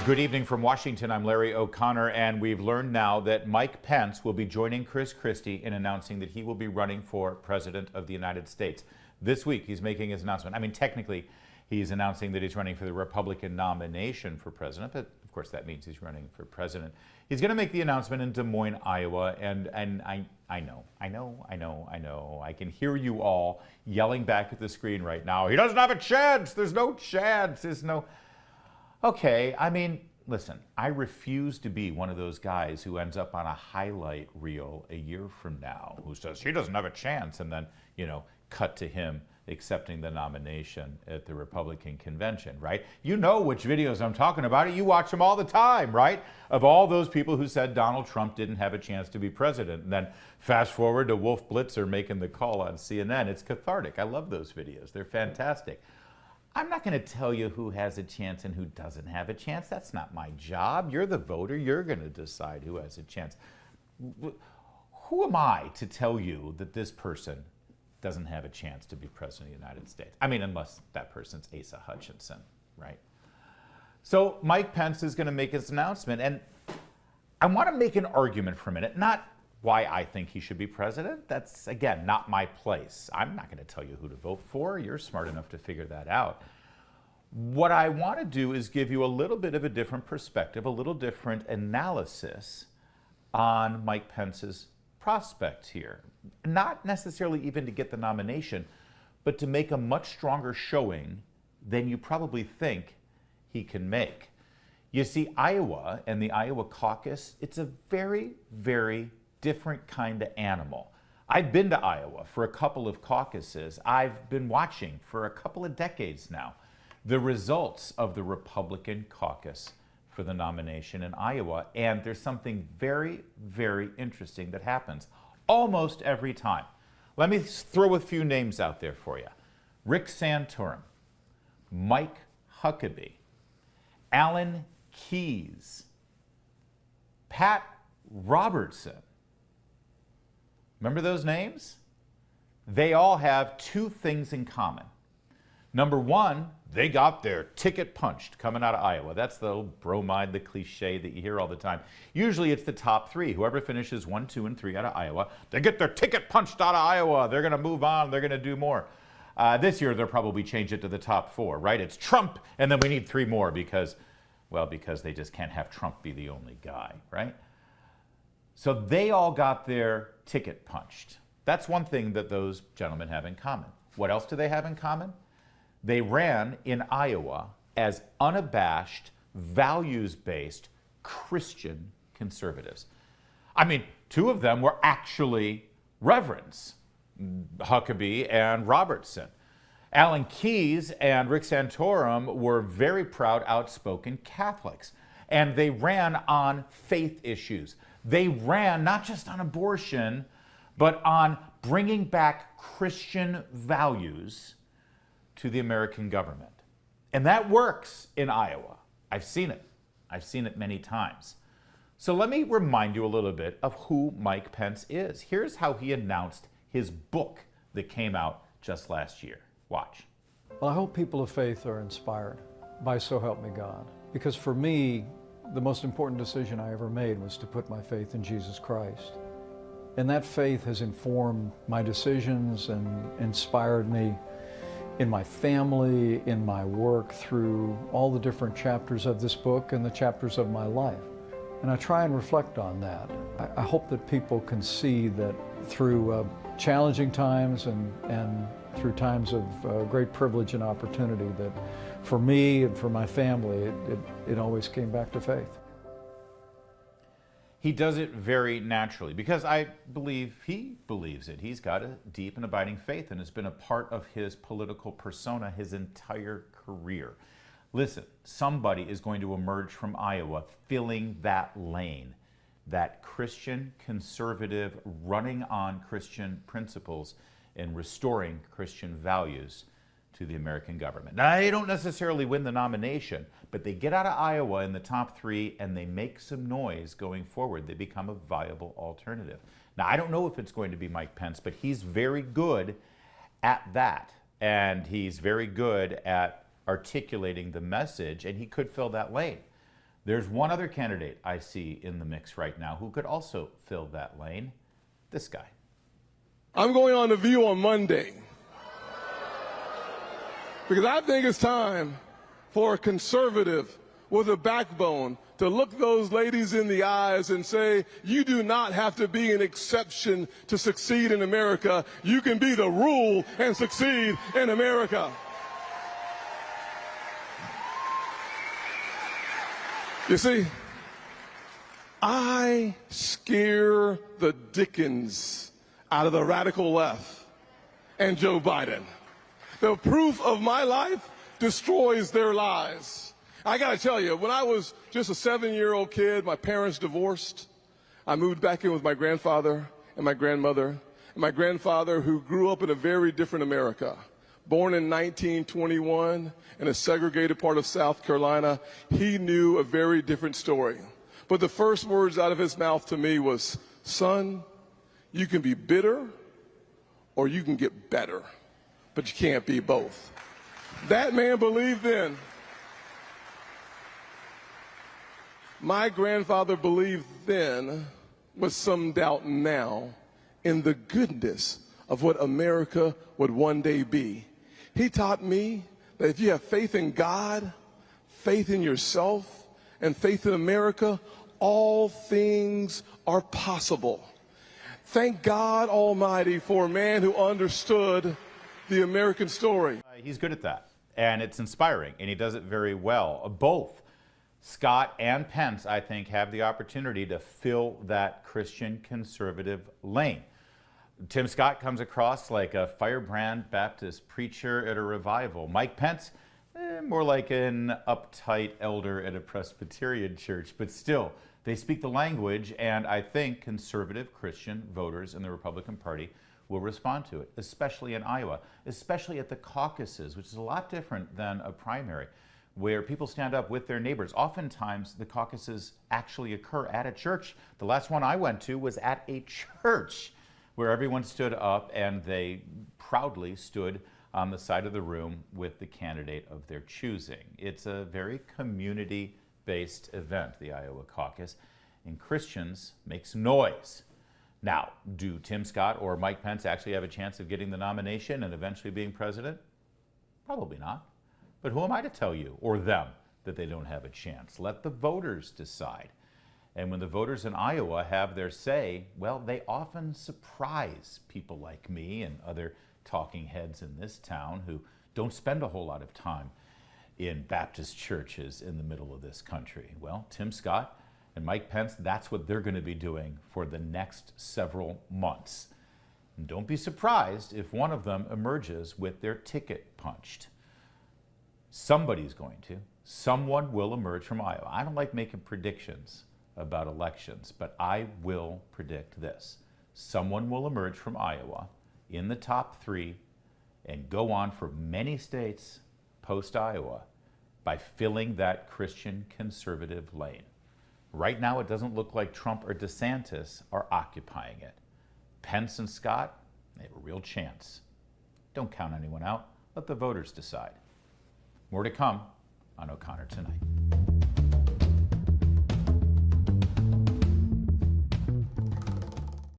Good evening from Washington. I'm Larry O'Connor, and we've learned now that Mike Pence will be joining Chris Christie in announcing that he will be running for President of the United States. This week, he's making his announcement. I mean, technically, he's announcing that he's running for the Republican nomination for president, but of course that means he's running for president. He's going to make the announcement in Des Moines, Iowa, and I know. I can hear you all yelling back at the screen right now. He doesn't have a chance. There's no chance. There's no... Okay, I mean, listen, I refuse to be one of those guys who ends up on a highlight reel a year from now who says he doesn't have a chance, and then, you know, cut to him accepting the nomination at the Republican convention, right? You know which videos I'm talking about. You watch them all the time, right? Of all those people who said Donald Trump didn't have a chance to be president. And then fast forward to Wolf Blitzer making the call on CNN. It's cathartic. I love those videos. They're fantastic. I'm not going to tell you who has a chance and who doesn't have a chance. That's not my job. You're the voter. You're going to decide who has a chance. Who am I to tell you that this person doesn't have a chance to be president of the United States? I mean, unless that person's Asa Hutchinson, right? So Mike Pence is going to make his announcement, and I want to make an argument for a minute, not why I think he should be president. That's, again, not my place. I'm not going to tell you who to vote for. You're smart enough to figure that out. What I want to do is give you a little bit of a different perspective, a little different analysis on Mike Pence's prospects here. Not necessarily even to get the nomination, but to make a much stronger showing than you probably think he can make. You see, Iowa and the Iowa caucus, it's a very, very different kind of animal. I've been to Iowa for a couple of caucuses. I've been watching for a couple of decades now the results of the Republican caucus for the nomination in Iowa, and there's something very, very interesting that happens almost every time. Let me throw a few names out there for you. Rick Santorum, Mike Huckabee, Alan Keyes, Pat Robertson. Remember those names? They all have two things in common. Number one, they got their ticket punched coming out of Iowa. That's the old bromide, the cliche that you hear all the time. Usually it's the top three. Whoever finishes 1, 2, and 3 out of Iowa, they get their ticket punched out of Iowa. They're going to move on. They're going to do more. This year, they'll probably change it to the top 4, right? It's Trump, and then we need 3 more because they just can't have Trump be the only guy, right? So they all got their ticket punched. That's one thing that those gentlemen have in common. What else do they have in common? They ran in Iowa as unabashed, values-based Christian conservatives. I mean, 2 of them were actually reverends, Huckabee and Robertson. Alan Keyes and Rick Santorum were very proud, outspoken Catholics, and they ran on faith issues. They ran not just on abortion, but on bringing back Christian values to the American government. And that works in Iowa. I've seen it. I've seen it many times. So let me remind you a little bit of who Mike Pence is. Here's how he announced his book that came out just last year. Watch. Well, I hope people of faith are inspired by So Help Me God. Because for me, the most important decision I ever made was to put my faith in Jesus Christ. And that faith has informed my decisions and inspired me in my family, in my work, through all the different chapters of this book and the chapters of my life. And I try and reflect on that. I hope that people can see that through challenging times and through times of great privilege and opportunity, that for me and for my family, it always came back to faith. He does it very naturally because I believe he believes it. He's got a deep and abiding faith, and it's been a part of his political persona his entire career. Listen, somebody is going to emerge from Iowa filling that lane, that Christian conservative running on Christian principles and restoring Christian values to the American government. Now, they don't necessarily win the nomination, but they get out of Iowa in the top 3 and they make some noise going forward. They become a viable alternative. Now, I don't know if it's going to be Mike Pence, but he's very good at that. And he's very good at articulating the message, and he could fill that lane. There's one other candidate I see in the mix right now who could also fill that lane. This guy. I'm going on The View on Monday because I think it's time for a conservative with a backbone to look those ladies in the eyes and say, you do not have to be an exception to succeed in America. You can be the rule and succeed in America. You see, I scare the dickens out of the radical left and Joe Biden. The proof of my life destroys their lies. I got to tell you, when I was just a 7-year-old kid, my parents divorced. I moved back in with my grandfather and my grandmother. And my grandfather, who grew up in a very different America, born in 1921 in a segregated part of South Carolina, he knew a very different story. But the first words out of his mouth to me was, son, you can be bitter or you can get better, but you can't be both. That man believed then. My grandfather believed then, with some doubt now, in the goodness of what America would one day be. He taught me that if you have faith in God, faith in yourself, and faith in America, all things are possible. Thank God Almighty for a man who understood the American story. He's good at that, and it's inspiring, and he does it very well. Both Scott and Pence, I think, have the opportunity to fill that Christian conservative lane. Tim Scott comes across like a firebrand Baptist preacher at a revival. Mike Pence, more like an uptight elder at a Presbyterian church, but still, they speak the language, and I think conservative Christian voters in the Republican Party will respond to it, especially in Iowa, especially at the caucuses, which is a lot different than a primary, where people stand up with their neighbors. Oftentimes, the caucuses actually occur at a church. The last one I went to was at a church, where everyone stood up and they proudly stood on the side of the room with the candidate of their choosing. It's a very community-based event, the Iowa caucus, and Christians make some noise. Now, do Tim Scott or Mike Pence actually have a chance of getting the nomination and eventually being president? Probably not. But who am I to tell you, or them, that they don't have a chance? Let the voters decide. And when the voters in Iowa have their say, well, they often surprise people like me and other talking heads in this town who don't spend a whole lot of time in Baptist churches in the middle of this country. Well, Tim Scott and Mike Pence, that's what they're going to be doing for the next several months. And don't be surprised if one of them emerges with their ticket punched. Somebody's going to. Someone will emerge from Iowa. I don't like making predictions about elections, but I will predict this. Someone will emerge from Iowa in the top 3 and go on for many states post-Iowa by filling that Christian conservative lane. Right now, it doesn't look like Trump or DeSantis are occupying it. Pence and Scott, they have a real chance. Don't count anyone out. Let the voters decide. More to come on O'Connor Tonight.